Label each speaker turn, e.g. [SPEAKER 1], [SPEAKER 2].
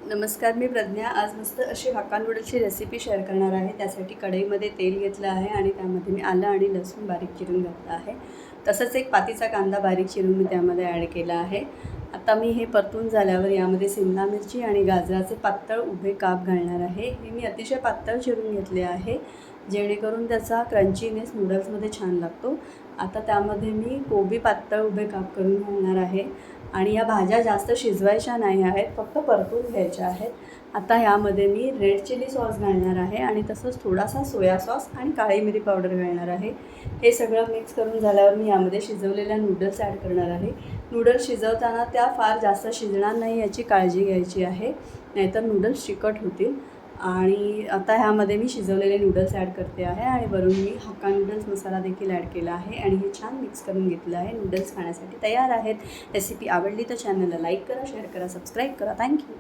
[SPEAKER 1] नमस्कार, मी प्रज्ञा। आज मस्त अशी हक्का नूडल्सची रेसिपी शेअर करणार आहे। त्यासाठी कढईमध्ये तेल घेतलं आहे आणि त्यामध्ये मी आलं आणि लसूण बारीक चिरून घातलं आहे। तसंच एक पातीचा कांदा बारीक चिरून मी त्यामध्ये ॲड केला आहे। आता मी हे परतून झाल्यावर यामध्ये शिमला मिरची आणि गाजराचे पातळ उभे काप घालणार आहे। हे मी अतिशय पातळ चिरून घेतले आहे, जेणेकरून त्याचा क्रंचीनेस नूडल्समध्ये छान लागतो। आता त्यामध्ये मी कोबी पातळ उभे काप करून घालणार आहे आणि या भाज्या जास्त शिजवायच्या नाही आहेत, फक्त परतून घ्यायच्या आहेत। आता ह्यामध्ये मी रेड चिली सॉस घालणार आहे आणि तसंच थोडासा सोया सॉस आणि काळी मिरी पावडर घालणार आहे। हे सगळं मिक्स करून झाल्यावर मी यामध्ये शिजवलेल्या नूडल्स ॲड करणार आहे। नूडल्स शिजवताना त्या फार जास्त शिजणार नाही याची काळजी घ्यायची आहे, नाहीतर नूडल्स चिकट होतील। आणि आता ह्यामध्ये मी शिजवलेले नूडल्स ॲड करते आहे आणि वरून मी हक्का नूडल्स मसाला देखील ॲड केला आहे आणि हे छान मिक्स करून घेतलं आहे। नूडल्स खाण्यासाठी तयार आहेत। रेसिपी आवडली तर चॅनलला लाईक करा, शेअर करा, सबस्क्राईब करा। थँक्यू।